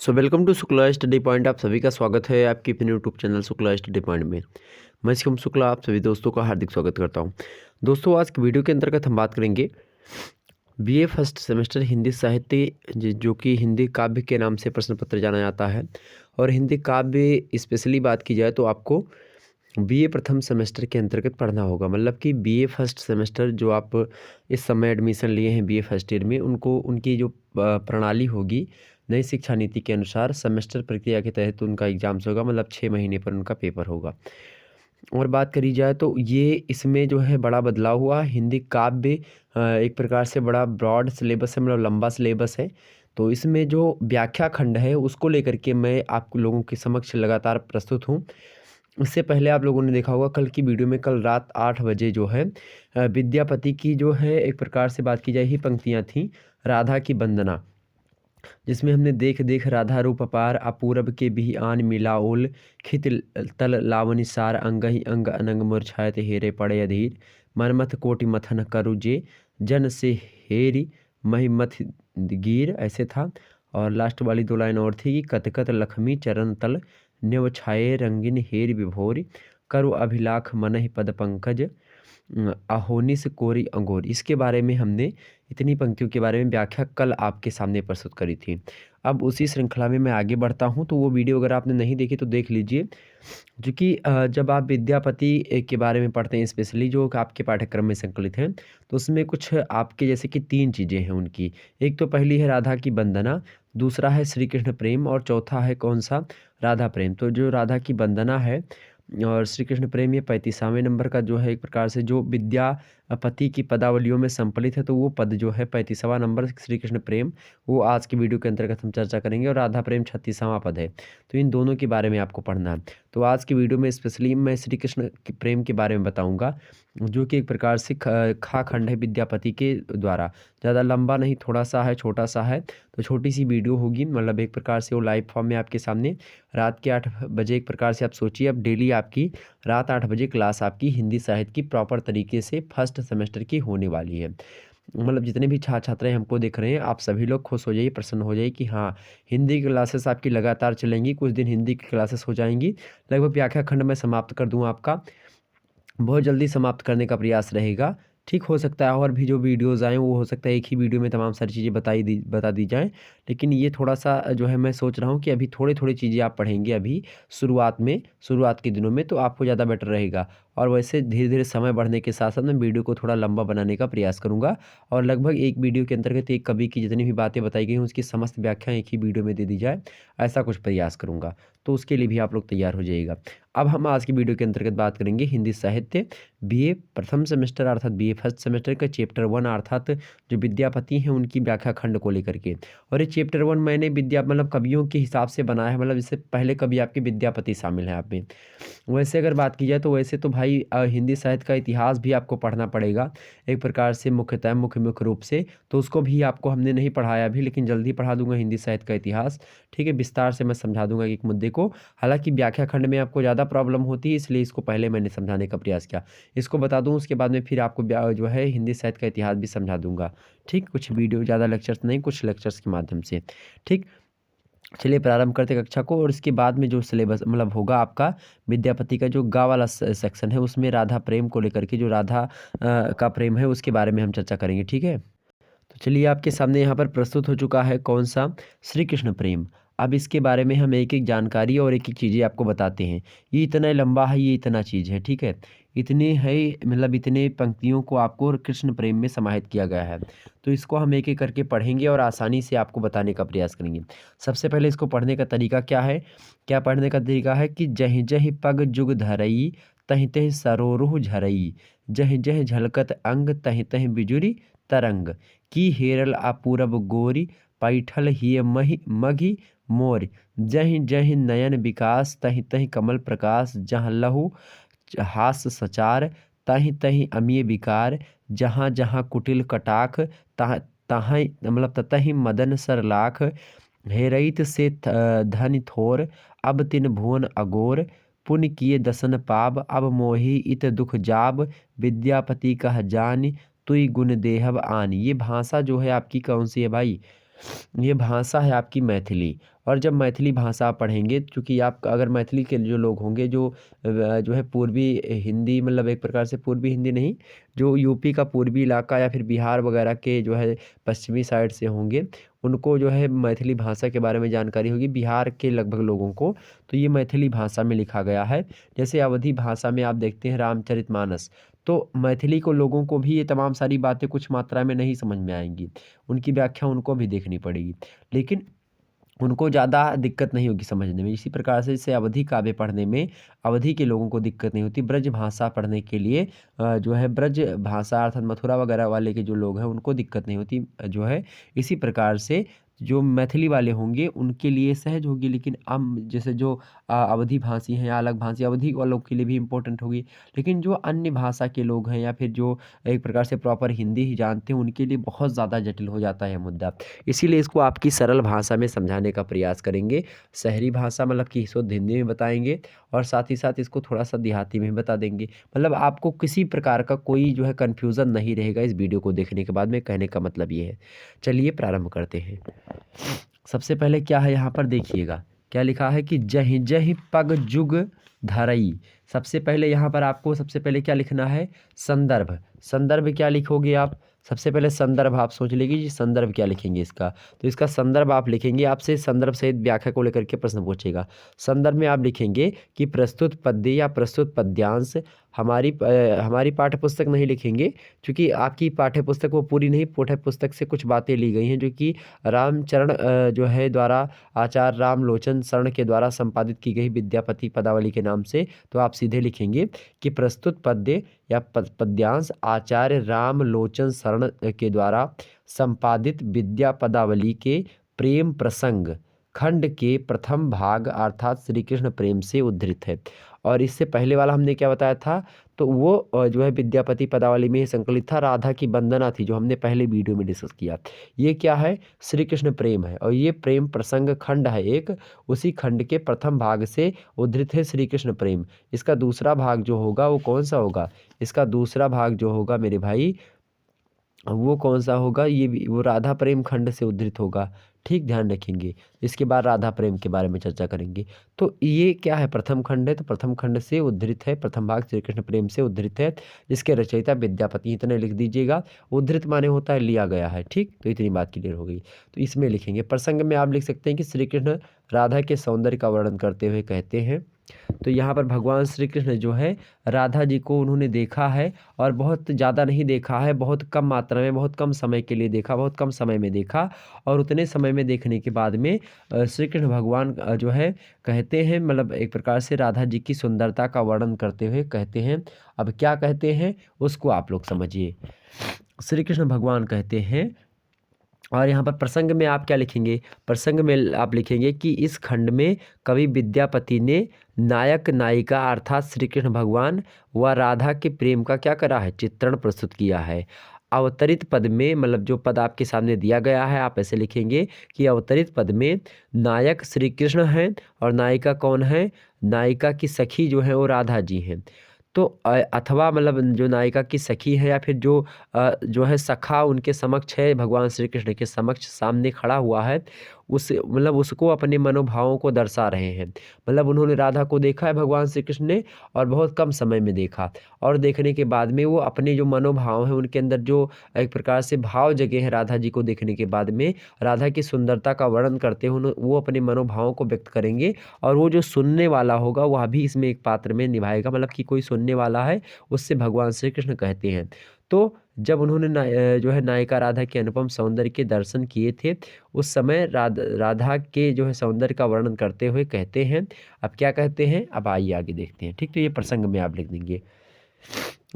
So welcome to Shukla study point. आप सभी का स्वागत है आपके अपने YouTube channel Shukla study point में। मैं शिवम शुक्ला आप सभी दोस्तों का हार्दिक स्वागत करता हूं। दोस्तों, आज की वीडियो के अंतर्गत हम बात करेंगे बीए फर्स्ट सेमेस्टर हिंदी साहित्य, जो कि हिंदी काव्य के नाम से प्रश्न पत्र जाना जाता है। और हिंदी काव्य स्पेशली बात की जाए तो आपको बीए प्रथम सेमेस्टर के अंतर्गत पढ़ना होगा। मतलब कि बीए फर्स्ट सेमेस्टर जो आप इस समय एडमिशन लिए हैं बीए फर्स्ट ईयर में, उनको उनकी जो प्रणाली होगी नई शिक्षा नीति के अनुसार सेमेस्टर प्रक्रिया के तहत उनका एग्जाम्स होगा। मतलब 6 महीने पर उनका पेपर होगा। और बात करी जाए तो ये इसमें जो है बड़ा बदलाव हुआ। हिंदी काव्य एक प्रकार से बड़ा ब्रॉड सिलेबस है, मतलब लंबा सिलेबस है। तो इसमें जो व्याख्या खंड है उसको लेकर के मैं आप लोगों के समक्ष लगातार प्रस्तुत हूँ। इससे पहले आप लोगों ने देखा होगा कल की वीडियो में, कल रात 8 बजे जो है विद्यापति की जो है एक प्रकार से बात की जाए ही पंक्तियाँ थीं, राधा की वंदना, जिसमें हमने देख देख राधा रूप अपार अपूरब के बिहि आन मिलाओल खित तल लावनि सार अंगहि अंग अनंग मूर्छायत हेरे पड़े अधीर मनमथ कोटि मथन करु जे जन से हेरी महि मथ गिर, ऐसे था। और लास्ट वाली 2 लाइन और थी कि कत कत लखमी चरण तल न्यव छाये रंगिन हेर विभोर करु अभिलाख मनहि पद पंकज अहोनिस कोरी अंगोर। इसके बारे में हमने इतनी पंक्तियों के बारे में व्याख्या कल आपके सामने प्रस्तुत करी थी। अब उसी श्रृंखला में मैं आगे बढ़ता हूँ, तो वो वीडियो अगर आपने नहीं देखी तो देख लीजिए। जो कि जब आप विद्यापति के बारे में पढ़ते हैं, स्पेशली जो आपके पाठ्यक्रम में संकलित हैं, तो उसमें कुछ आपके जैसे कि 3 चीज़ें हैं उनकी। एक तो पहली है राधा की वंदना, दूसरा है श्री कृष्ण प्रेम, और चौथा है कौन सा, राधा प्रेम। तो जो राधा की वंदना है और श्री कृष्ण प्रेम, ये 35वें नंबर का जो है एक प्रकार से जो विद्यापति की पदावलियों में संकलित है, तो वो पद जो है 35वां नंबर श्री कृष्ण प्रेम, वो आज की वीडियो के अंतर्गत हम चर्चा करेंगे। और राधा प्रेम 36वां पद है। तो इन दोनों के बारे में आपको पढ़ना है। तो आज की वीडियो में स्पेशली मैं श्री कृष्ण के प्रेम के बारे में बताऊंगा, जो कि एक प्रकार से खा खंड है विद्यापति के द्वारा। ज़्यादा लंबा नहीं, थोड़ा सा है, छोटा सा है, तो छोटी सी वीडियो होगी। मतलब एक प्रकार से वो लाइव फॉर्म में आपके सामने रात के 8 बजे, एक प्रकार से आप सोचिए अब डेली आपकी रात 8 बजे क्लास आपकी हिंदी साहित्य की प्रॉपर तरीके से फर्स्ट सेमेस्टर की होने वाली है। मतलब जितने भी छात्र छात्राएं हमको देख रहे हैं, आप सभी लोग खुश हो जाइए, प्रसन्न हो जाइए कि हाँ, हिंदी की क्लासेस आपकी लगातार चलेंगी। कुछ दिन हिंदी की क्लासेस हो जाएंगी, लगभग व्याख्या खंड में समाप्त कर दूँ आपका, बहुत जल्दी समाप्त करने का प्रयास रहेगा। ठीक, हो सकता है और भी जो वीडियोज़ आएँ वो हो सकता है एक ही वीडियो में तमाम सारी चीज़ें बता दी जाएँ। लेकिन ये थोड़ा-सा जो है मैं सोच रहा हूँ कि अभी थोड़ी-थोड़ी चीज़ें आप पढ़ेंगे अभी शुरुआत में, शुरुआत के दिनों में, तो आपको ज़्यादा बेटर रहेगा। और वैसे धीरे-धीरे समय बढ़ने के साथ-साथ मैं वीडियो को थोड़ा लंबा बनाने का प्रयास करूँगा। और लगभग एक वीडियो के अंतर्गत एक कवि की जितनी भी बातें बताई गई हैं उसकी समस्त व्याख्या एक ही वीडियो में दे दी जाए, ऐसा कुछ प्रयास करूँगा। तो उसके लिए भी आप लोग तैयार हो जाइएगा। अब हम आज की वीडियो के अंतर्गत बात करेंगे हिंदी साहित्य बीए प्रथम सेमेस्टर अर्थात बीए फर्स्ट सेमेस्टर का चैप्टर 1 अर्थात जो विद्यापति हैं उनकी व्याख्या खंड को लेकर के। और ये चैप्टर 1 मैंने मतलब कवियों के हिसाब से बनाया है। मतलब इससे पहले कभी आपके विद्यापति शामिल है आप में। वैसे अगर बात की जाए तो वैसे तो भाई हिंदी साहित्य का इतिहास भी आपको पढ़ना पड़ेगा एक प्रकार से, मुख्यतः मुख्य रूप से। तो उसको भी आपको हमने नहीं पढ़ाया अभी, लेकिन जल्दी पढ़ा दूंगा हिंदी साहित्य का इतिहास। ठीक है, विस्तार से मैं समझा दूंगा एक मुद्दे को। हालांकि व्याख्या खंड में आपको ज़्यादा प्रॉब्लम होती है, इसलिए इसको पहले मैंने समझाने का प्रयास किया। इसको बता दूं, उसके बाद में फिर आपको जो है हिंदी साहित्य का इतिहास भी समझा दूंगा। ठीक, कुछ वीडियो ज़्यादा लेक्चर्स नहीं, कुछ लेक्चर्स के माध्यम से। ठीक, चलिए प्रारंभ करते हैं कक्षा को। और इसके बाद में जो सिलेबस मतलब होगा आपका विद्यापति का जो गा वाला सेक्शन है, उसमें राधा प्रेम को लेकर के, जो राधा का प्रेम है उसके बारे में हम चर्चा करेंगे। ठीक है, तो चलिए आपके सामने यहाँ पर प्रस्तुत हो चुका है कौन सा, श्री कृष्ण प्रेम। अब इसके बारे में हम एक एक जानकारी और एक एक चीज़ें आपको बताते हैं। ये इतना लंबा है, ये इतना चीज़ है, ठीक है, इतने है, मतलब इतने पंक्तियों को आपको कृष्ण प्रेम में समाहित किया गया है। तो इसको हम एक एक करके पढ़ेंगे और आसानी से आपको बताने का प्रयास करेंगे। सबसे पहले इसको पढ़ने का तरीका क्या है, क्या पढ़ने का तरीका है कि जहि जहि पग जुग धरई तहि तहि सरोरुह झरई जहि जहि झलकत अंग तहि तहि बिजुरी तरंग की हेरल अपूरब गोरी पैठल हिय मही मघी मोर जहि जहि नयन विकास तहि तहि कमल प्रकाश जहाँ लहु हास सचार तहि तहि अमीय विकार जहाँ जहाँ कुटिल कटाख तहाँ तहाँ मतलब ततहि मदन सरलाख हेरइत से धन थोर अब तिन भुवन अगोर पुण्य किए दसन पाप अब मोहि इत दुख जाब विद्यापति कह जान तुई गुण देहब आन। ये भाषा जो है आपकी कौन सी है भाई, ये भाषा है आपकी मैथिली। और जब मैथिली भाषा आप पढ़ेंगे, चूँकि आप अगर मैथिली के जो लोग होंगे जो है पूर्वी हिंदी, मतलब एक प्रकार से पूर्वी हिंदी नहीं, जो यूपी का पूर्वी इलाका या फिर बिहार वगैरह के जो है पश्चिमी साइड से होंगे, उनको जो है मैथिली भाषा के बारे में जानकारी होगी। बिहार के लगभग लोगों को तो ये मैथिली भाषा में लिखा गया है। जैसे अवधी भाषा में आप देखते हैं रामचरितमानस, तो मैथिली को लोगों को भी ये तमाम सारी बातें कुछ मात्रा में नहीं समझ में आएंगी, उनकी व्याख्या उनको भी देखनी पड़ेगी, लेकिन उनको ज़्यादा दिक्कत नहीं होगी समझने में। इसी प्रकार से जैसे अवधी काव्य पढ़ने में अवधी के लोगों को दिक्कत नहीं होती, ब्रज भाषा पढ़ने के लिए जो है ब्रज भाषा अर्थात मथुरा वगैरह वाले के जो लोग हैं उनको दिक्कत नहीं होती जो है। इसी प्रकार से जो मैथिली वाले होंगे उनके लिए सहज होगी, लेकिन अब जैसे जो अवधी भाषी हैं या अलग भाषी, अवधी वालों के लिए भी इम्पोर्टेंट होगी, लेकिन जो अन्य भाषा के लोग हैं या फिर जो एक प्रकार से प्रॉपर हिंदी ही जानते हैं उनके लिए बहुत ज़्यादा जटिल हो जाता है मुद्दा। इसीलिए इसको आपकी सरल भाषा में समझाने का प्रयास करेंगे। शहरी भाषा मतलब कि शुद्ध हिंदी में बताएंगे, और साथ ही साथ इसको थोड़ा सा देहाती में बता देंगे। मतलब आपको किसी प्रकार का कोई जो है कन्फ्यूज़न नहीं रहेगा इस वीडियो को देखने के बाद में, कहने का मतलब ये है। चलिए प्रारंभ करते हैं। सबसे पहले क्या है यहाँ पर देखिएगा, क्या लिखा है कि जहि जहि पग जुग धरई। सबसे पहले यहाँ पर आपको सबसे पहले क्या लिखना है, संदर्भ। संदर्भ क्या लिखोगे आप, सबसे पहले संदर्भ आप सोच लीजिए जी, संदर्भ क्या लिखेंगे इसका, तो इसका संदर्भ आप लिखेंगे, आपसे संदर्भ सहित व्याख्या को लेकर के प्रश्न पूछेगा। संदर्भ में आप लिखेंगे कि प्रस्तुत पद्य या प्रस्तुत पद्यांश हमारी पाठ्य पुस्तक नहीं लिखेंगे, क्योंकि आपकी पाठ्य पुस्तक वो पूरी नहीं, पाठ्य पुस्तक से कुछ बातें ली गई हैं जो कि रामचरण जो है द्वारा आचार्य रामलोचन शरण के द्वारा संपादित की गई विद्यापति पदावली के नाम से। तो आप सीधे लिखेंगे कि प्रस्तुत पद्य या पद्यांश आचार्य रामलोचन शरण के द्वारा संपादित विद्या पदावली के प्रेम प्रसंग खंड के प्रथम भाग अर्थात श्री कृष्ण प्रेम से उद्धृत है। और इससे पहले वाला हमने क्या बताया था, तो वो जो है विद्यापति पदावली में संकलित था, राधा की वंदना थी जो हमने पहले वीडियो में डिस्कस किया। ये क्या है, श्री कृष्ण प्रेम है, और ये प्रेम प्रसंग खंड है एक, उसी खंड के प्रथम भाग से उद्धृत है श्री कृष्ण प्रेम। इसका दूसरा भाग जो होगा वो कौन सा होगा, इसका दूसरा भाग जो होगा मेरे भाई वो कौन सा होगा, ये भी वो राधा प्रेम खंड से उद्धृत होगा। ठीक, ध्यान रखेंगे। इसके बाद राधा प्रेम के बारे में चर्चा करेंगे। तो ये क्या है, प्रथम खंड है, तो प्रथम खंड से उद्धृत है, प्रथम भाग श्री कृष्ण प्रेम से उद्धृत है, जिसके रचयिता विद्यापति, इतने लिख दीजिएगा। उद्धृत माने होता है लिया गया है, ठीक, तो इतनी बात क्लियर हो गई। तो इसमें लिखेंगे। प्रसंग में आप लिख सकते हैं कि श्री कृष्ण राधा के सौंदर्य का वर्णन करते हुए कहते हैं। तो यहाँ पर भगवान श्री कृष्ण जो है राधा जी को उन्होंने देखा है, और बहुत ज़्यादा नहीं देखा है, बहुत कम मात्रा में, बहुत कम समय के लिए देखा, बहुत कम समय में देखा। और उतने समय में देखने के बाद में श्री कृष्ण भगवान जो है कहते हैं, मतलब एक प्रकार से राधा जी की सुंदरता का वर्णन करते हुए कहते हैं। अब क्या कहते हैं उसको आप लोग समझिए। श्री कृष्ण भगवान कहते हैं, और यहाँ पर प्रसंग में आप क्या लिखेंगे, प्रसंग में आप लिखेंगे कि इस खंड में कवि विद्यापति ने नायक नायिका अर्थात श्री कृष्ण भगवान व राधा के प्रेम का क्या करा है, चित्रण प्रस्तुत किया है। अवतरित पद में, मतलब जो पद आपके सामने दिया गया है आप ऐसे लिखेंगे कि अवतरित पद में नायक श्री कृष्ण हैं और नायिका कौन है, नायिका की सखी जो है वो राधा जी हैं। तो अथवा मतलब जो नायिका की सखी है या फिर जो है सखा उनके समक्ष है, भगवान श्री कृष्ण के समक्ष सामने खड़ा हुआ है, उस मतलब उसको अपने मनोभावों को दर्शा रहे हैं। मतलब उन्होंने राधा को देखा है भगवान श्री कृष्ण ने, और बहुत कम समय में देखा, और देखने के बाद में वो अपने जो मनोभाव हैं उनके अंदर जो एक प्रकार से भाव जगे हैं राधा जी को देखने के बाद में, राधा की सुंदरता का वर्णन करते हुए वो अपने मनोभावों को व्यक्त करेंगे। और वो जो सुनने वाला होगा वह भी इसमें एक पात्र में निभाएगा, मतलब कि कोई सुनने वाला है उससे भगवान श्री कृष्ण कहते हैं। तो जब उन्होंने जो है नायिका राधा के अनुपम सौंदर्य के दर्शन किए थे, उस समय राधा के जो है सौंदर्य का वर्णन करते हुए कहते हैं। अब क्या कहते हैं, अब आइए आगे देखते हैं। ठीक, तो ये प्रसंग में आप लिख देंगे।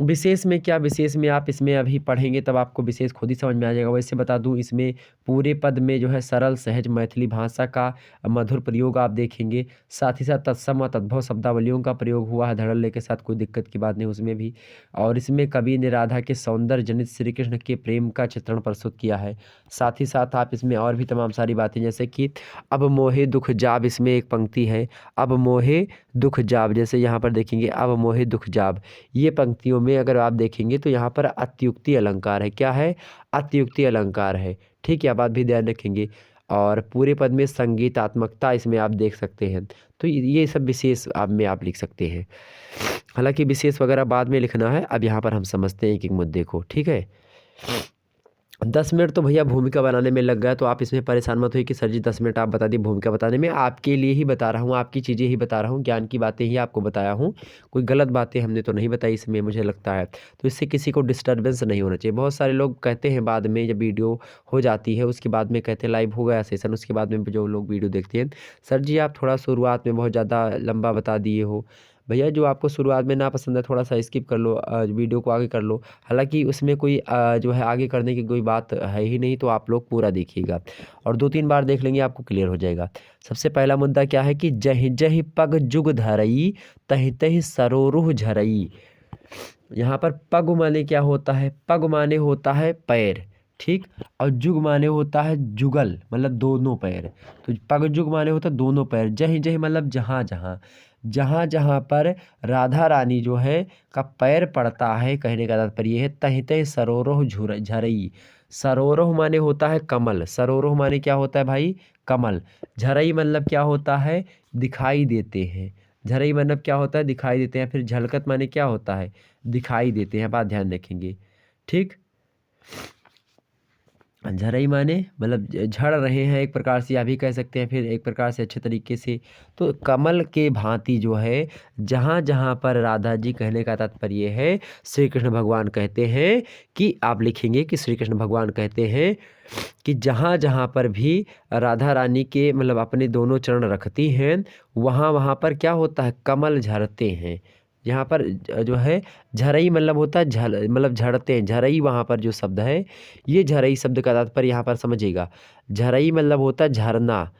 विशेष में क्या, विशेष में आप इसमें अभी पढ़ेंगे तब आपको विशेष खुद ही समझ में आ जाएगा। वैसे बता दूं, इसमें पूरे पद में जो है सरल सहज मैथिली भाषा का मधुर प्रयोग आप देखेंगे। साथ ही साथ तत्सम और तद्भव शब्दावलियों का प्रयोग हुआ है धड़ल्ले के साथ, कोई दिक्कत की बात नहीं उसमें भी। और इसमें कवि ने राधा के सौंदर्य जनित श्री कृष्ण के प्रेम का चित्रण प्रस्तुत किया है। साथ ही साथ आप इसमें और भी तमाम सारी बातें, जैसे कि अब मोहे दुख जाब, इसमें एक पंक्ति है, अब मोहे दुख जाब, जैसे यहाँ पर देखेंगे अब मोहे दुख जाब, ये पंक्तियों में अगर आप देखेंगे तो यहाँ पर अत्युक्ति अलंकार है। क्या है? अत्युक्ति अलंकार है। ठीक है, आप बात भी ध्यान रखेंगे। और पूरे पद में संगीतात्मकता इसमें आप देख सकते हैं। तो ये सब विशेष आप में आप लिख सकते हैं। हालांकि विशेष वगैरह बाद में लिखना है, अब यहाँ पर हम समझते हैं एक एक मुद्दे को। ठीक है, 10 मिनट तो भैया भूमिका बनाने में लग गया, तो आप इसमें परेशान मत होइए कि सर जी 10 मिनट आप बता दिए भूमिका बताने में। आपके लिए ही बता रहा हूँ, आपकी चीज़ें ही बता रहा हूँ, ज्ञान की बातें ही आपको बताया हूँ। कोई गलत बातें हमने तो नहीं बताई इसमें, मुझे लगता है। तो इससे किसी को डिस्टर्बेंस नहीं होना चाहिए। बहुत सारे लोग कहते हैं बाद में, जब वीडियो हो जाती है उसके बाद में कहते हैं लाइव हो गया सेशन, उसके बाद में जो लोग वीडियो देखते हैं, सर जी आप थोड़ा शुरुआत में बहुत ज़्यादा लंबा बता दिए हो। भैया जो आपको शुरुआत में ना पसंद है थोड़ा सा स्किप कर लो, वीडियो को आगे कर लो। हालांकि उसमें कोई जो है आगे करने की कोई बात है ही नहीं, तो आप लोग पूरा देखिएगा और 2-3 बार देख लेंगे आपको क्लियर हो जाएगा। सबसे पहला मुद्दा क्या है कि जहि जहि पग जुग धरई, तहि तहि सरोरुह झरई। यहाँ पर पग माने क्या होता है? पग माने होता है पैर, ठीक। और जुग माने होता है जुगल, मतलब दोनों पैर। तो पग जुग माने होता है दोनों पैर। जहीं जहीं मतलब जहाँ जहाँ, जहाँ जहाँ पर राधा रानी जो है का पैर पड़ता है, कहने का तात्पर्य है तहीं तहीं सरोरोह झरई। सरोरोह माने होता है कमल। सरोरोह माने क्या होता है भाई? कमल। झरई मतलब क्या होता है? दिखाई देते हैं। झरई मतलब क्या होता है? दिखाई देते हैं। फिर झलकत माने क्या होता है? दिखाई देते हैं। बात ध्यान रखेंगे, ठीक। झरई माने मतलब झड़ रहे हैं, एक प्रकार से आप भी कह सकते हैं, फिर एक प्रकार से अच्छे तरीके से। तो कमल के भांति जो है जहाँ जहाँ पर राधा जी, कहने का तात्पर्य है श्री कृष्ण भगवान कहते हैं कि आप लिखेंगे कि श्री कृष्ण भगवान कहते हैं कि जहाँ जहाँ पर भी राधा रानी के मतलब अपने दोनों चरण रखती हैं, वहाँ वहाँ पर क्या होता है? कमल झरते हैं। यहाँ पर जो है झरई मतलब होता है झल, मतलब झड़ते हैं। झरई वहाँ पर जो शब्द है, ये झरई शब्द का तात्पर्य यहाँ पर समझिएगा। झरई मतलब होता है झरना,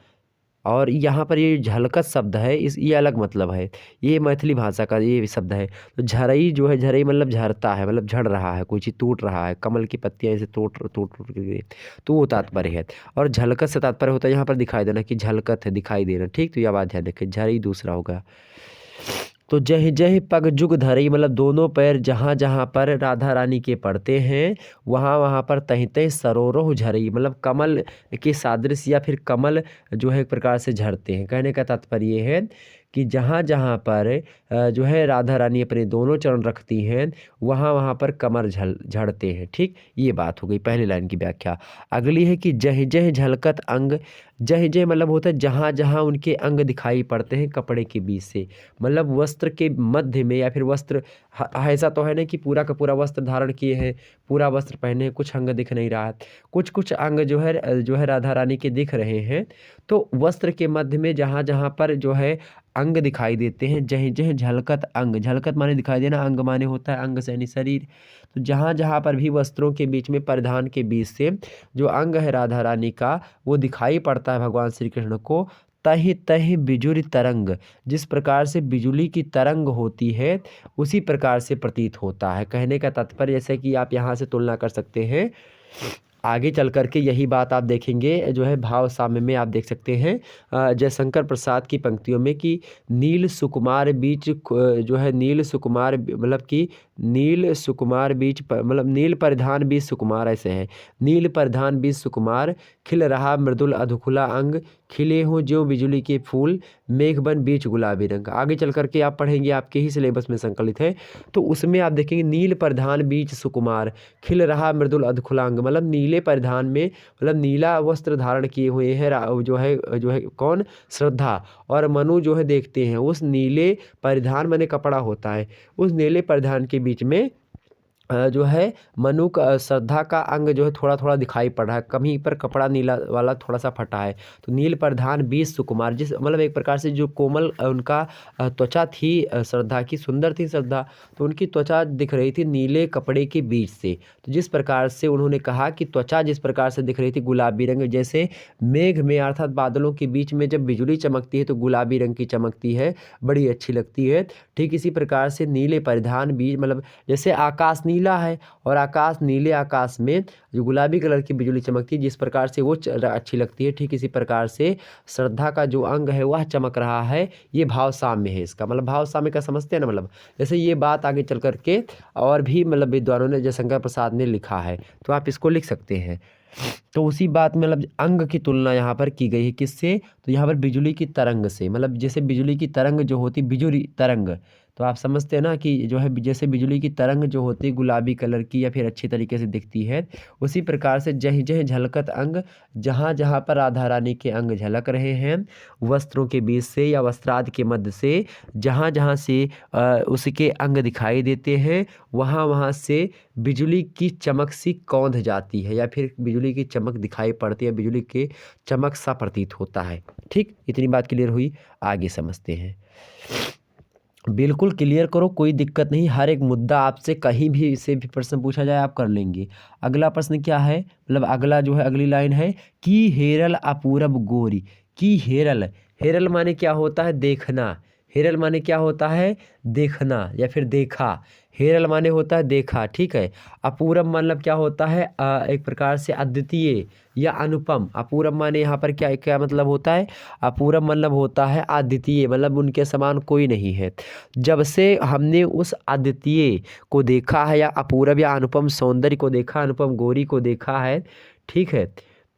और यहाँ पर ये झलकत शब्द है, इस ये अलग मतलब है, ये मैथिली भाषा का ये शब्द है। तो झरई जो है, झरई मतलब झरता है, मतलब झड़ रहा है, कोई चीज़ टूट रहा है, कमल की पत्तियाँ ऐसे टूट टूट टूट के गिरे, तो वो तात्पर्य है। और झलकत से तात्पर्य होता है यहाँ पर दिखाई देना, कि झलकत है, दिखाई देना, ठीक। तो यह बात ध्यान रखें, झरई दूसरा होगा। तो जह जह पग जुग धरई मतलब दोनों पैर जहाँ जहाँ पर राधा रानी के पड़ते हैं, वहाँ वहाँ पर तहीं तहीं सरोरोह झरई मतलब कमल के सादृश्य या फिर कमल जो है एक प्रकार से झड़ते हैं। कहने का तात्पर्य है कि जहाँ जहाँ पर जो है राधा रानी अपने दोनों चरण रखती हैं, वहाँ वहाँ पर कमर झड़ते हैं, ठीक। ये बात हो गई पहली लाइन की व्याख्या। अगली है कि जह जह झलकत अंग। जह जह मतलब होता है जहाँ जहाँ उनके अंग दिखाई पड़ते हैं कपड़े के बीच से, मतलब वस्त्र के मध्य में, या फिर वस्त्र ऐसा तो है नहीं कि पूरा का पूरा वस्त्र धारण किए हैं, पूरा वस्त्र पहने हैं, कुछ अंग दिख नहीं रहा है। कुछ कुछ अंग जो है राधा रानी के दिख रहे हैं। तो वस्त्र के मध्य में जहाँ जहाँ पर जो है अंग दिखाई देते हैं, जह जह झलकत अंग। झलकत माने दिखाई देना, अंग माने होता है अंग से यानी शरीर। तो जहाँ जहाँ पर भी वस्त्रों के बीच में, परिधान के बीच से जो अंग है राधा रानी का, वो दिखाई पड़ता है भगवान श्री कृष्ण को। तहि तहि बिजुरी तरंग, जिस प्रकार से बिजुली की तरंग होती है उसी प्रकार से प्रतीत होता है। कहने का तात्पर्य जैसे कि आप यहाँ से तुलना कर सकते हैं, आगे चल कर के यही बात आप देखेंगे जो है भाव साम्य में आप देख सकते हैं जयशंकर प्रसाद की पंक्तियों में कि नील सुकुमार बीच जो है नील सुकुमार मतलब कि नील सुकुमार बीच मतलब नील परिधान बीच सुकुमार, ऐसे है नील परिधान बीच सुकुमार, खिल रहा मृदुल अधुखुला अंग, खिले हों ज्यों बिजुली के फूल, मेघबन बीच गुलाबी रंग। आगे चल करके आप पढ़ेंगे, आपके ही सिलेबस में संकलित है, तो उसमें आप देखेंगे नील परिधान बीच सुकुमार, खिल रहा मृदुल अधुखुला अंग, मतलब नीले परिधान में मतलब नीला वस्त्र धारण किए हुए हैं जो है कौन? श्रद्धा। और मनु जो है देखते हैं उस नीले परिधान माने कपड़ा होता है, उस नीले परिधान के बीच में जो है मनु का श्रद्धा का अंग जो है थोड़ा थोड़ा दिखाई पड़ रहा है, कहीं पर कपड़ा नीला वाला थोड़ा सा फटा है। तो नील प्रधान बीच सुकुमार, जिस मतलब एक प्रकार से जो कोमल उनका त्वचा थी श्रद्धा की, सुंदर थी श्रद्धा, तो उनकी त्वचा दिख रही थी नीले कपड़े के बीच से। तो जिस प्रकार से उन्होंने कहा कि त्वचा जिस प्रकार से दिख रही थी गुलाबी रंग, जैसे मेघ में अर्थात बादलों के बीच में जब बिजली चमकती है तो गुलाबी रंग की चमकती है, बड़ी अच्छी लगती है। ठीक इसी प्रकार से नीले परिधान बीच मतलब जैसे आकाश नील नीला है और आकाश, नीले आकाश में जो गुलाबी कलर की बिजली चमकती है, जिस प्रकार से वो अच्छी लगती है, ठीक इसी प्रकार से श्रद्धा का जो अंग है वह चमक रहा है। ये भाव साम्य है इसका, मतलब भाव साम्य का समझते हैं ना, मतलब जैसे ये बात आगे चल करके और भी मतलब विद्वानों ने, जयशंकर प्रसाद ने लिखा है, तो आप इसको लिख सकते हैं। तो उसी बात में मतलब अंग की तुलना यहाँ पर की गई है किससे, तो यहाँ पर बिजली की तरंग से, मतलब जैसे बिजली की तरंग जो होती, बिजुली तरंग, तो आप समझते हैं ना कि जो है जैसे बिजली की तरंग जो होती है गुलाबी कलर की या फिर अच्छी तरीके से दिखती है, उसी प्रकार से जह जह झलकत अंग, जहाँ जहाँ पर राधा रानी के अंग झलक रहे हैं वस्त्रों के बीच से या वस्त्रादि के मध्य से, जहाँ जहाँ से उसके अंग दिखाई देते हैं, वहाँ वहाँ से बिजली की चमक सी कौंध जाती है या फिर बिजली की चमक दिखाई पड़ती है, बिजली के चमक सा प्रतीत होता है। ठीक, इतनी बात क्लियर हुई, आगे समझते हैं। बिल्कुल क्लियर करो, कोई दिक्कत नहीं, हर एक मुद्दा आपसे कहीं भी इसे भी प्रश्न पूछा जाए आप कर लेंगे। अगला प्रश्न क्या है, मतलब अगला जो है अगली लाइन है कि हेरल अपूरब गोरी, कि हेरल, हेरल माने क्या होता है, देखना, हेरल माने क्या होता है, देखना या फिर देखा, हेरल माने होता है देखा, ठीक है। अपूरब मतलब क्या होता है, एक प्रकार से अद्वितीय या अनुपम, अपूरब माने यहाँ पर क्या क्या मतलब होता है, अपूरब मतलब होता है अद्वितीय, मतलब उनके समान कोई नहीं है। जब से हमने उस अद्वितीय को देखा है या अपूरब या अनुपम सौंदर्य को देखा, अनुपम गौरी को देखा है, ठीक है।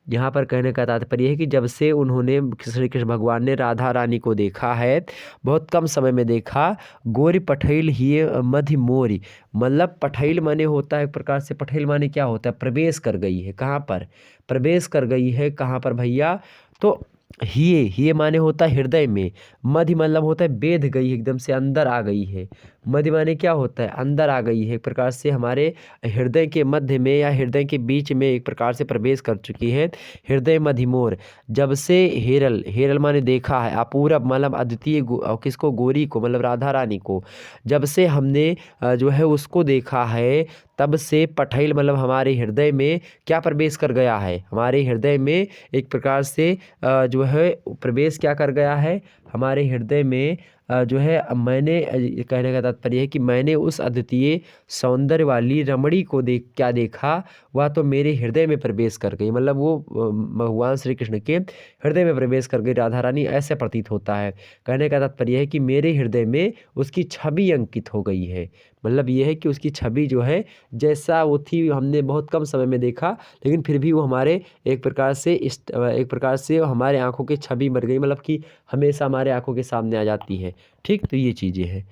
यहाँ पर कहने का तात्पर्य है कि जब से उन्होंने श्री कृष्ण भगवान ने राधा रानी को देखा है, बहुत कम समय में देखा, गोरी पठैल ही मधि मोरी, मतलब पठैल माने होता है एक प्रकार से, पठैल माने क्या होता है, प्रवेश कर गई है, कहाँ पर प्रवेश कर गई है, कहाँ पर भैया, तो हिये माने होता है हृदय में, मधि मतलब होता है बेध गई, एकदम से अंदर आ गई है, मधि माने क्या होता है, अंदर आ गई है, एक प्रकार से हमारे हृदय के मध्य में या हृदय के बीच में एक प्रकार से प्रवेश कर चुकी है, हृदय मधिमोर। जब से हेरल, हेरल माने देखा है, अपूरब मतलब अद्वितीय, किसको, गोरी को, मतलब राधा रानी को, जब से हमने जो है उसको देखा है, तब से पठैल मतलब हमारे हृदय में क्या प्रवेश कर गया है, हमारे हृदय में एक प्रकार से जो है प्रवेश क्या कर गया है, हमारे हृदय में जो है मैंने कहने का तात्पर्य है कि मैंने उस अद्वितीय सौंदर्य वाली रमणी को क्या देखा, वह तो मेरे हृदय में प्रवेश कर गई, मतलब वो भगवान श्री कृष्ण के हृदय में प्रवेश कर गई राधा रानी, ऐसे प्रतीत होता है। कहने का तात्पर्य है कि मेरे हृदय में उसकी छवि अंकित हो गई है, मतलब ये है कि उसकी छवि जो है जैसा वो थी, हमने बहुत कम समय में देखा, लेकिन फिर भी वो हमारे एक प्रकार से हमारे आंखों की छवि मर गई, मतलब कि हमेशा हमारे आंखों के सामने आ जाती है। ठीक, तो ये चीज़ें हैं।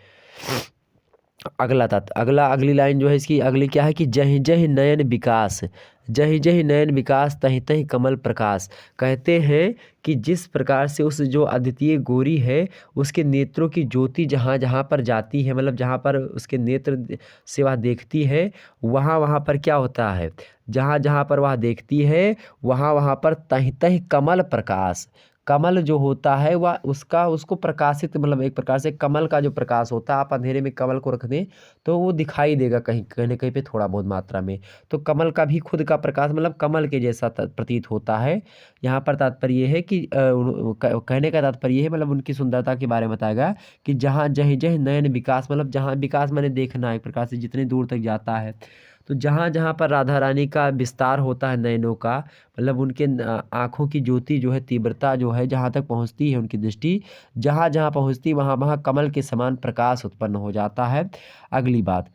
अगली लाइन जो है इसकी अगली क्या है कि जहि जहि नयन विकास, जहि जहि नयन विकास तहि तहि कमल प्रकाश। कहते हैं कि जिस प्रकार से उस जो अद्वितीय गोरी है, उसके नेत्रों की ज्योति जहाँ जहाँ पर जाती है, मतलब जहाँ पर उसके नेत्र से वह देखती है, वहाँ वहाँ पर क्या होता है, जहाँ जहाँ पर वह देखती है, वहाँ वहाँ पर तहि तहि कमल प्रकाश, कमल जो होता है वह उसको प्रकाशित, मतलब एक प्रकार से कमल का जो प्रकाश होता है, आप अंधेरे में कमल को रख दें तो वो दिखाई देगा कहीं कहीं न कहीं पे थोड़ा बहुत मात्रा में, तो कमल का भी खुद का प्रकाश मतलब कमल के जैसा प्रतीत होता है। यहाँ पर तात्पर्य ये है कि कहने का तात्पर्य है, मतलब उनकी सुंदरता के बारे में बताएगा कि जहाँ जह जह नयन विकास, मतलब जहाँ विकास मैंने देखना एक प्रकार से जितने दूर तक जाता है, तो जहाँ जहाँ पर राधा रानी का विस्तार होता है नयनों का, मतलब उनके आँखों की ज्योति जो है, तीव्रता जो है, जहाँ तक पहुँचती है उनकी दृष्टि, जहाँ जहाँ पहुँचती वहाँ वहाँ कमल के समान प्रकाश उत्पन्न हो जाता है। अगली बात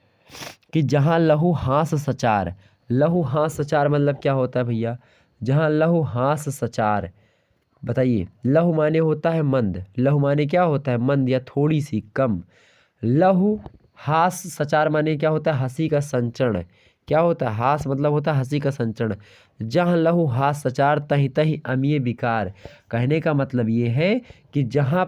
कि जहाँ लहू हास सचार, लहू हास सचार मतलब क्या होता है भैया, जहाँ लहू हास सचार, बताइए, लहू माने होता है मंद, लहू माने क्या होता है, मंद या थोड़ी सी कम, लहू हास सचार माने क्या होता है, हंसी का संचरण, क्या होता है, हास मतलब होता है हंसी का संचरण, जहाँ लहू हास सचार तहि तहि अमीय विकार। कहने का मतलब ये है कि जहाँ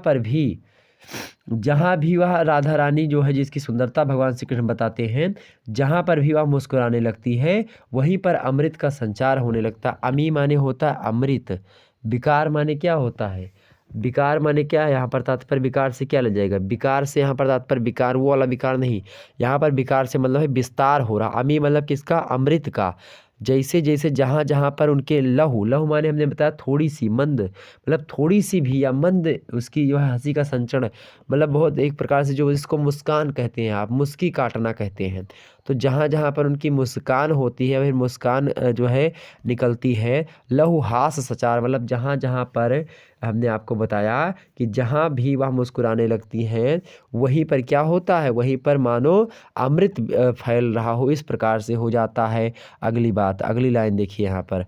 भी वह राधा रानी जो है, जिसकी सुंदरता भगवान श्री कृष्ण बताते हैं, जहाँ पर भी वह मुस्कुराने लगती है, वहीं पर अमृत का संचार होने लगता है। अमी माने होता है अमृत, विकार माने क्या होता है, विकार माने क्या है, यहाँ पर तात्पर्य विकार से क्या लग जाएगा, विकार से यहाँ पर तात्पर्य विकार वो वाला विकार नहीं, यहाँ पर विकार से मतलब है विस्तार हो रहा, अमी मतलब किसका, अमृत का, जैसे जैसे जहाँ जहाँ पर उनके लहू लहू माने हमने बताया थोड़ी सी मंद, मतलब थोड़ी सी भी या मंद उसकी जो है हंसी का संचरण, मतलब बहुत एक प्रकार से जो इसको मुस्कान कहते हैं, आप मुस्की काटना कहते हैं। तो जहाँ जहाँ पर उनकी मुस्कान होती है वह मुस्कान जो है निकलती है। लहू हास सचार, मतलब जहाँ जहाँ पर हमने आपको बताया कि जहाँ भी वह मुस्कुराने लगती हैं वहीं पर क्या होता है, वहीं पर मानो अमृत फैल रहा हो, इस प्रकार से हो जाता है। अगली बात, अगली लाइन देखिए यहाँ पर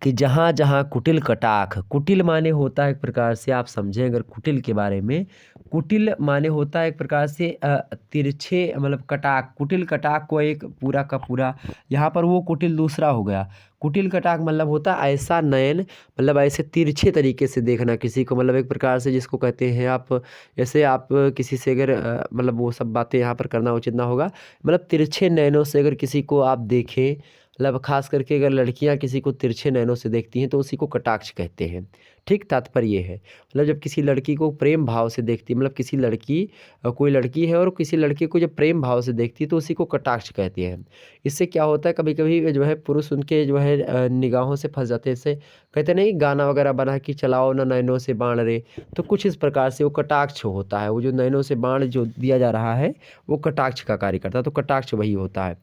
कि जहाँ जहाँ कुटिल कटाक्ष, कुटिल माने होता है एक प्रकार से, आप समझें अगर कुटिल के बारे में, कुटिल माने होता है एक प्रकार से तिरछे, मतलब कटाक्ष, कुटिल कटाक्ष को एक पूरा का पूरा, यहाँ पर वो कुटिल दूसरा हो गया। कुटिल कटाक्ष मतलब होता है ऐसा नयन, मतलब ऐसे तिरछे तरीके से देखना किसी को, मतलब एक प्रकार से जिसको कहते हैं आप, जैसे आप किसी से अगर मतलब वो सब बातें यहाँ पर करना उचित ना होगा, मतलब तिरछे नयनों से अगर किसी को आप देखें, मतलब खास करके अगर लड़कियां किसी को तिरछे नैनों से देखती हैं तो उसी को कटाक्ष कहते हैं। ठीक, तात्पर्य ये है, मतलब जब किसी लड़की को प्रेम भाव से देखती है, मतलब किसी लड़की कोई लड़की है और किसी लड़के को जब प्रेम भाव से देखती है तो उसी को कटाक्ष कहते हैं। इससे क्या होता है, कभी कभी जो है पुरुष उनके जो है निगाहों से फंस जाते हैं। जैसे कहते नहीं गाना वगैरह बना कि चलाओ ना नैनों से बाण रे, तो कुछ इस प्रकार से वो कटाक्ष होता है, वो जो नैनों से बाण जो दिया जा रहा है वो कटाक्ष का कार्य करता है, तो कटाक्ष वही होता है।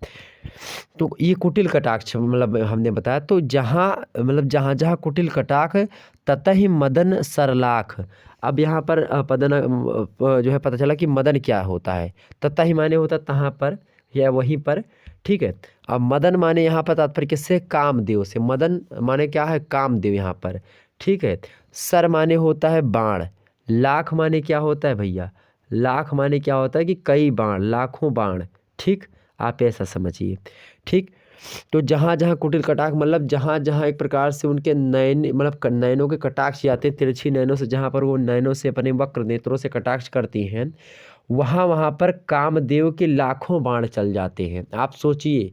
तो ये कुटिल कटाक्ष मतलब हमने बताया। तो जहाँ मतलब जहाँ जहाँ कुटिल कटाक्ष ततहि मदन सरलाख। अब यहाँ पर जो है पता चला कि मदन क्या होता है। ततहि माने होता तहाँ पर या वहीं पर, ठीक है। अब मदन माने यहाँ पर तात्पर्य किससे, कामदेव से। मदन माने क्या है, कामदेव यहाँ पर, ठीक है। सर माने होता है बाण। लाख माने क्या होता है भैया, लाख माने क्या होता है कि कई बाण, लाखों बाण, ठीक। आप ऐसा समझिए, ठीक। तो जहाँ जहाँ कुटिल कटाक्ष मतलब जहाँ जहाँ एक प्रकार से उनके नयन मतलब नयनों के कटाक्ष जाते हैं, तिरछी नयनों से, जहाँ पर वो नयनों से अपने वक्र नेत्रों से कटाक्ष करती हैं, वहाँ वहाँ पर कामदेव के लाखों बाण चल जाते हैं। आप सोचिए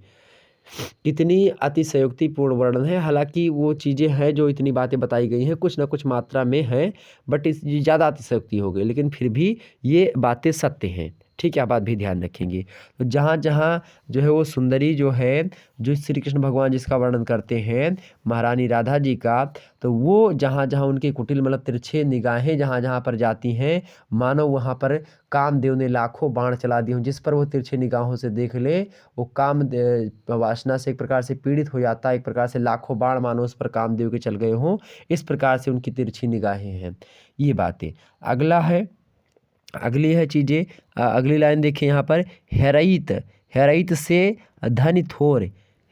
कितनी अतिशयोक्तिपूर्ण वर्णन है। हालांकि वो चीज़ें हैं जो इतनी बातें बताई गई हैं कुछ ना कुछ मात्रा में है, बट इस ज़्यादा अतिशयोक्ति हो गई, लेकिन फिर भी ये बातें सत्य हैं, ठीक है। आप बात भी ध्यान रखेंगे। तो जहाँ जहाँ जो है वो सुंदरी जो है, जो श्री कृष्ण भगवान जिसका वर्णन करते हैं महारानी राधा जी का, तो वो जहाँ जहाँ उनके कुटिल मतलब तिरछे निगाहें जहाँ जहाँ पर जाती हैं, मानो वहाँ पर कामदेव ने लाखों बाण चला दिए हों। जिस पर वो तिरछे निगाहों से देख ले वो काम वासना से एक प्रकार से पीड़ित हो जाता है, एक प्रकार से लाखों बाण मानो उस पर कामदेव के चल गए हों, इस प्रकार से उनकी तिरछी निगाहें हैं, ये बातें। अगला है, अगली है चीज़ें, अगली लाइन देखिए यहाँ पर, हेरइत, हेरइत से धन थोर।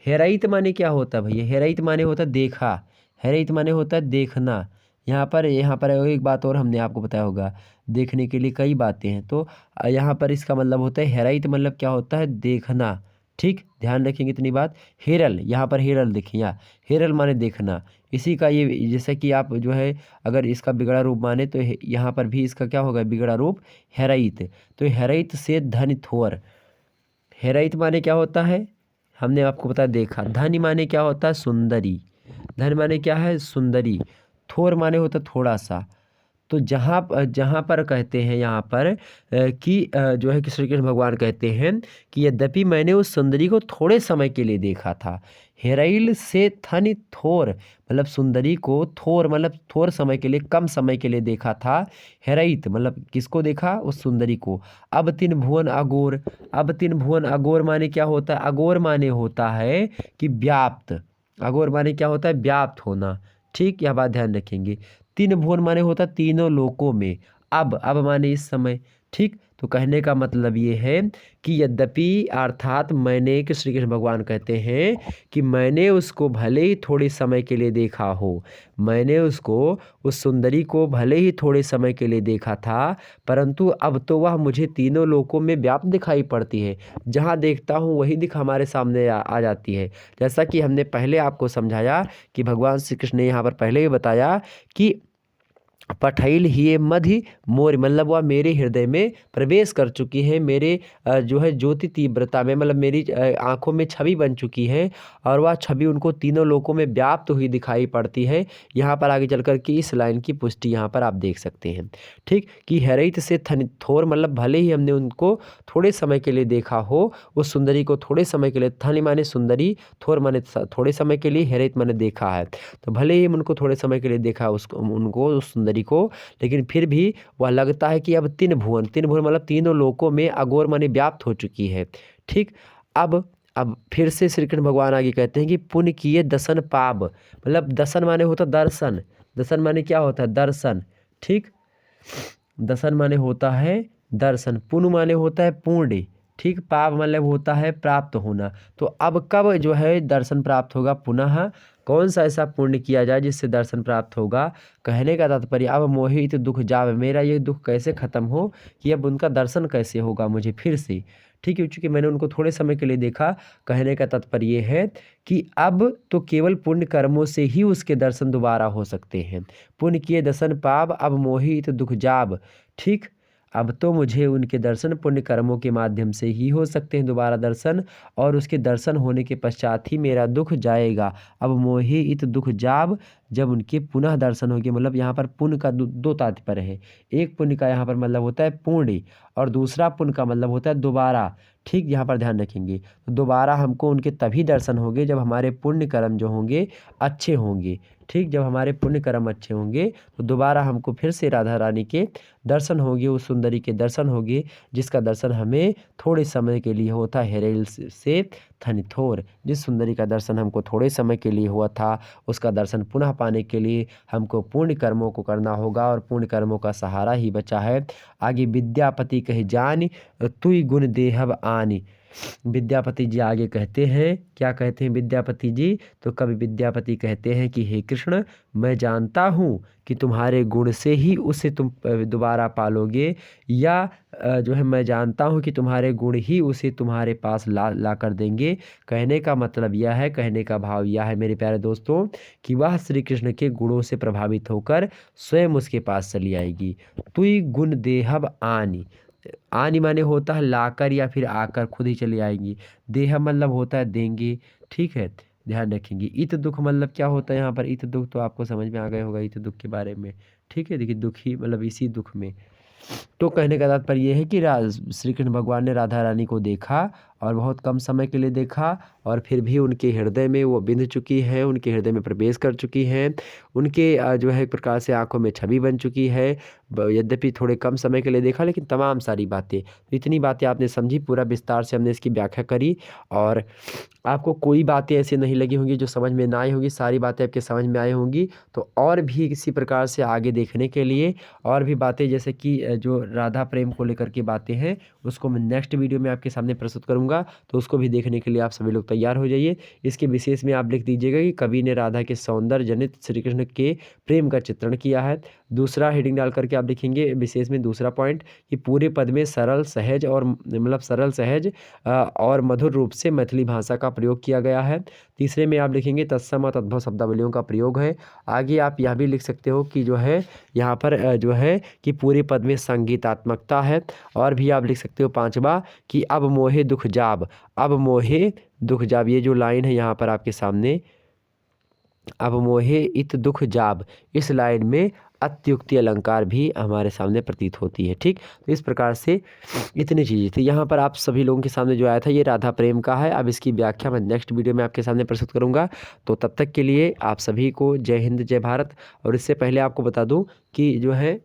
हेरइत माने क्या होता है भैया, हेरइत माने होता है देखा, हेरइत माने होता है देखना। यहाँ पर एक बात और हमने आपको बताया होगा, देखने के लिए कई बातें हैं। तो यहाँ पर इसका मतलब होता है हेरइत मतलब क्या होता है, देखना, ठीक। ध्यान रखेंगे इतनी बात। हेरल, यहाँ पर हेरल देखिए, यहाँ हेरल माने देखना, इसी का ये जैसे कि आप जो है अगर इसका बिगड़ा रूप माने तो यहाँ पर भी इसका क्या होगा, बिगड़ा रूप हेरइत। तो हेरइत से धन थोर, हेरइत माने क्या होता है, हमने आपको बताया देखा। धन माने क्या होता है, सुंदरी, धन माने क्या है, सुंदरी। थोर माने होता थोड़ा सा। तो जहाँ जहाँ पर कहते हैं यहाँ पर कि जो है कि श्री कृष्ण भगवान कहते हैं कि यद्यपि मैंने उस सुंदरी को थोड़े समय के लिए देखा था। हेराइल से थन थोर, मतलब सुंदरी को थोर मतलब थोर समय के लिए, कम समय के लिए देखा था। हेराइत मतलब किसको देखा, उस सुंदरी को। अब तीन भुवन अगोर, अब तीन भुवन अगोर माने क्या होता है, अगोर माने होता है कि व्याप्त, अगोर माने क्या होता है, व्याप्त होना, ठीक। यह बात ध्यान रखेंगे। तीन भुवन माने होता तीनों लोकों में, अब माने इस समय, ठीक। तो कहने का मतलब ये है कि यद्यपि अर्थात मैंने, कि श्री कृष्ण भगवान कहते हैं कि मैंने उसको भले ही थोड़े समय के लिए देखा हो, मैंने उसको, उस सुंदरी को भले ही थोड़े समय के लिए देखा था, परंतु अब तो वह मुझे तीनों लोकों में व्याप्त दिखाई पड़ती है। जहाँ देखता हूँ वही दिख हमारे सामने आ जाती है। जैसा कि हमने पहले आपको समझाया कि भगवान श्री कृष्ण ने यहाँ पर पहले ही बताया कि पठैल ही मधि मोर, मतलब वह मेरे हृदय में प्रवेश कर चुकी है, मेरे जो है ज्योति तीव्रता में, मतलब मेरी आंखों में छवि बन चुकी है और वह छवि उनको तीनों लोकों में व्याप्त हुई दिखाई पड़ती है। यहाँ पर आगे चल कर के इस लाइन की पुष्टि यहाँ पर आप देख सकते हैं। ठीक, कि हैरैत से थोर, मतलब भले ही हमने उनको थोड़े समय के लिए देखा हो, उस सुंदरी को थोड़े समय के लिए, थनी माने सुंदरी, थोर माने थोड़े समय के लिए, हैरैत माने देखा है, तो भले ही हम उनको थोड़े समय के लिए देखा उसको, उनको उस सुंदरी को, लेकिन फिर भी वह लगता है कि अब तीन भुवन, तीन भुवन मतलब तीनों लोकों में अघोर माने व्याप्त हो चुकी है। ठीक, अब फिर से श्री कृष्ण भगवान आगे कहते हैं कि पुण्य किए दसन पाप, मतलब दसन माने होता दर्शन, दसन माने क्या होता है, दर्शन। ठीक, दसन माने होता है दर्शन, पुण्य माने होता है पुण्य। ठीक, पाप मतलब होता है प्राप्त होना। तो अब कब जो है दर्शन प्राप्त होगा पुनः, कौन सा ऐसा पुण्य किया जाए जिससे दर्शन प्राप्त होगा। कहने का तात्पर्य, अब मोहित दुख जावे, मेरा ये दुख कैसे खत्म हो, कि अब उनका दर्शन कैसे होगा मुझे फिर से। ठीक है, क्योंकि मैंने उनको थोड़े समय के लिए देखा। कहने का तात्पर्य ये है कि अब तो केवल पुण्य कर्मों से ही उसके दर्शन दोबारा हो सकते हैं। पुण्य किए दसन पाप, अब मोहित दुख जाब। ठीक, अब तो मुझे उनके दर्शन पुण्य कर्मों के माध्यम से ही हो सकते हैं दोबारा दर्शन, और उसके दर्शन होने के पश्चात ही मेरा दुख जाएगा। अब मोहि इत दुख जाब, जब उनके पुनः दर्शन होंगे, मतलब यहाँ पर पुण्य का दो तात्पर्य है। एक पुण्य का यहाँ पर मतलब होता है पुण्य, और दूसरा पुण्य का मतलब होता है दोबारा। ठीक, यहाँ पर ध्यान रखेंगे, तो दोबारा हमको उनके तभी दर्शन होंगे जब हमारे पुण्य कर्म जो होंगे अच्छे होंगे। ठीक, जब हमारे पुण्य कर्म अच्छे होंगे तो दोबारा हमको फिर से राधा रानी के दर्शन होंगे, उस सुंदरी के दर्शन होंगे, जिसका दर्शन हमें थोड़े समय के लिए होता है। हेरेल से थनिथोर, जिस सुंदरी का दर्शन हमको थोड़े समय के लिए हुआ था, उसका दर्शन पुनः पाने के लिए हमको पुण्य कर्मों को करना होगा, और पुण्य कर्मों का सहारा ही बचा है। आगे विद्यापति कहे जानी, तुई गुण देहब आनी। विद्यापति जी आगे कहते हैं, क्या कहते हैं विद्यापति जी, तो कवि विद्यापति कहते हैं कि हे कृष्ण, मैं जानता हूँ कि तुम्हारे गुण से ही उसे तुम दोबारा पालोगे, या जो है मैं जानता हूँ कि तुम्हारे गुण ही उसे तुम्हारे पास ला कर देंगे। कहने का मतलब यह है, कहने का भाव यह है मेरे प्यारे दोस्तों, कि वह श्री कृष्ण के गुणों से प्रभावित होकर स्वयं उसके पास चली आएगी। तुई गुण देहब आनी, आनी माने होता है लाकर या फिर आकर खुद ही चली आएंगी। देह मतलब होता है देंगे। ठीक है, ध्यान रखेंगे। इत दुख मतलब क्या होता है यहाँ पर, इत दुख तो आपको समझ में आ गया होगा इत दुख के बारे में। ठीक है, देखिए दुखी मतलब इसी दुख में। तो कहने का तात्पर्य यह है कि श्री कृष्ण भगवान ने राधा रानी को देखा, और बहुत कम समय के लिए देखा, और फिर भी उनके हृदय में वो बिंध चुकी है, उनके हृदय में प्रवेश कर चुकी हैं, उनके जो है एक प्रकार से आंखों में छवि बन चुकी है। यद्यपि थोड़े कम समय के लिए देखा, लेकिन तमाम सारी बातें, तो इतनी बातें आपने समझी, पूरा विस्तार से हमने इसकी व्याख्या करी, और आपको कोई बातें ऐसी नहीं लगी होंगी जो समझ में ना आई होंगी, सारी बातें आपके समझ में आई होंगी। तो और भी इसी प्रकार से आगे देखने के लिए, और भी बातें जैसे कि जो राधा प्रेम को लेकर के बातें हैं, उसको मैं नेक्स्ट वीडियो में आपके सामने प्रस्तुत करूंगा, तो उसको भी देखने के लिए आप सभी लोग तैयार हो जाइए। इसके विशेष में आप लिख दीजिएगा कि कवि ने राधा के सौंदर्य जनित श्री कृष्ण के प्रेम का चित्रण किया है। दूसरा हेडिंग डाल करके आप लिखेंगे विशेष में दूसरा पॉइंट, कि पूरे पद में सरल सहज और मतलब सरल सहज और मधुर रूप से मैथिली भाषा का प्रयोग किया गया है। तीसरे में आप लिखेंगे तत्सम और तद्भव शब्दावलियों का प्रयोग है। आगे आप यह भी लिख सकते हो कि जो है यहाँ पर जो है कि पूरे पद में संगीतात्मकता है। और भी आप लिख सकते हो पांचवा, कि अब मोहे दुख जाब, अब मोहे दुख जाब, ये जो लाइन है यहाँ पर आपके सामने, अब मोहे इत दुख जाब, इस लाइन में अत्युक्ति अलंकार भी हमारे सामने प्रतीत होती है। ठीक, तो इस प्रकार से इतनी चीज़ें थी। यहाँ पर आप सभी लोगों के सामने जो आया था ये राधा प्रेम का है। अब इसकी व्याख्या मैं नेक्स्ट वीडियो में आपके सामने प्रस्तुत करूँगा। तो तब तक के लिए आप सभी को जय हिंद जय भारत। और इससे पहले आपको बता दूँ कि जो है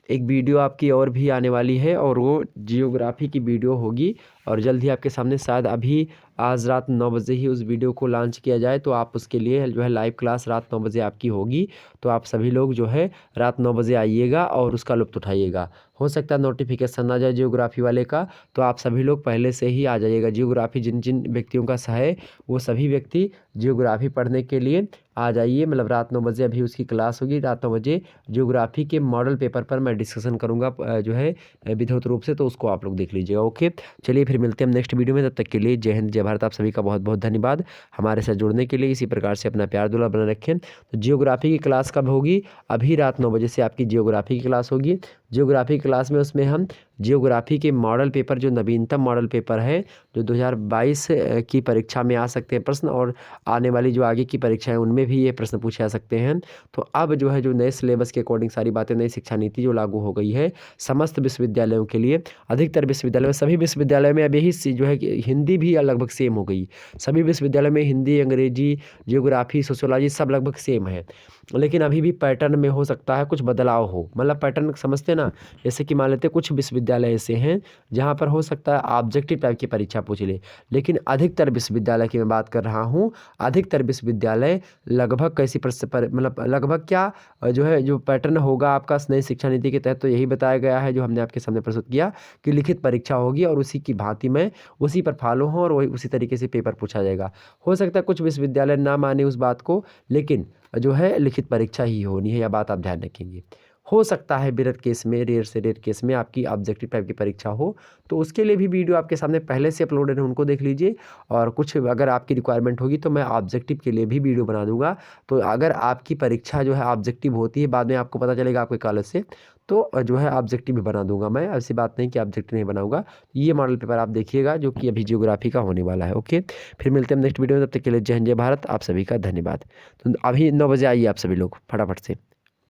एक वीडियो आपकी और भी आने वाली है, और वो जियोग्राफी की वीडियो होगी, और जल्द ही आपके सामने, शायद अभी आज रात 9 बजे ही उस वीडियो को लॉन्च किया जाए, तो आप उसके लिए जो है लाइव क्लास रात 9 बजे आपकी होगी। तो आप सभी लोग जो है रात 9 बजे आइएगा और उसका लुत्फ़ उठाइएगा। हो सकता है नोटिफिकेशन ना जाए जियोग्राफी वाले का, तो आप सभी लोग पहले से ही आ जाइएगा। जियोग्राफी जिन जिन व्यक्तियों का है, वो सभी व्यक्ति जियोग्राफी पढ़ने के लिए आ जाइए। मतलब रात 9 बजे अभी उसकी क्लास होगी। रात 9 बजे जियोग्राफी के मॉडल पेपर पर मैं डिस्कशन करूँगा जो है विधिवत रूप से, तो उसको आप लोग देख लीजिएगा। ओके, चलिए फिर फिर मिलते हैं हम नेक्स्ट वीडियो में, तब तक के लिए जय हिंद जय भारत। आप सभी का बहुत बहुत धन्यवाद हमारे साथ जुड़ने के लिए। इसी प्रकार से अपना प्यार दुलार बनाए रखें। तो जियोग्राफी की क्लास कब होगी? अभी रात 9 बजे से आपकी जियोग्राफी की क्लास होगी। जियोग्राफी क्लास में उसमें हम जियोग्राफी के मॉडल पेपर, जो नवीनतम मॉडल पेपर है, जो 2022 की परीक्षा में आ सकते हैं प्रश्न, और आने वाली जो आगे की परीक्षा है उनमें भी ये प्रश्न पूछे जा सकते हैं। तो अब जो है, जो नए सिलेबस के अकॉर्डिंग सारी बातें, नई शिक्षा नीति जो लागू हो गई है समस्त विश्वविद्यालयों के लिए, अधिकतर विश्वविद्यालयों में, सभी विश्वविद्यालयों में अब यही जो है कि हिंदी भी लगभग सेम हो गई। सभी विश्वविद्यालयों में हिंदी, अंग्रेजी, जियोग्राफी, सोशियोलॉजी सब लगभग सेम है। लेकिन अभी भी पैटर्न में हो सकता है कुछ बदलाव हो। मतलब पैटर्न समझते ना, जैसे कि मान लेते कुछ विश्वविद्यालय ऐसे हैं जहाँ पर हो सकता है ऑब्जेक्टिव टाइप की परीक्षा पूछ ले, लेकिन अधिकतर विश्वविद्यालय की मैं बात कर रहा हूँ, अधिकतर विश्वविद्यालय लगभग कैसी मतलब लगभग क्या जो है, जो पैटर्न होगा आपका नई शिक्षा नीति के तहत, तो यही बताया गया है जो हमने आपके सामने प्रस्तुत किया कि लिखित परीक्षा होगी और उसी की भांति में उसी पर फॉलो हो और वही उसी तरीके से पेपर पूछा जाएगा। हो सकता है कुछ विश्वविद्यालय ना माने उस बात को, लेकिन जो है लिखित परीक्षा ही होनी है, यह बात आप ध्यान रखेंगे। हो सकता है बिरत केस में, रेयर से रेयर केस में आपकी ऑब्जेक्टिव टाइप की परीक्षा हो, तो उसके लिए भी वीडियो आपके सामने पहले से अपलोडेड है, उनको देख लीजिए। और कुछ अगर आपकी रिक्वायरमेंट होगी तो मैं ऑब्जेक्टिव के लिए भी वीडियो बना दूंगा। तो अगर आपकी परीक्षा जो है ऑब्जेक्टिव होती है, बाद में आपको पता चलेगा आपके कॉलेज से, तो जो है ऑब्जेक्टिव भी बना दूंगा मैं। ऐसी बात नहीं कि ऑब्जेक्टिव नहीं बनाऊंगा। ये मॉडल पेपर आप देखिएगा जो कि अभी जियोग्राफी का होने वाला है। ओके, फिर मिलते हैं नेक्स्ट वीडियो में, तब तक के लिए जय हिंद जय भारत। आप सभी का धन्यवाद। तो अभी 9 बजे आइए आप सभी लोग फटाफट से।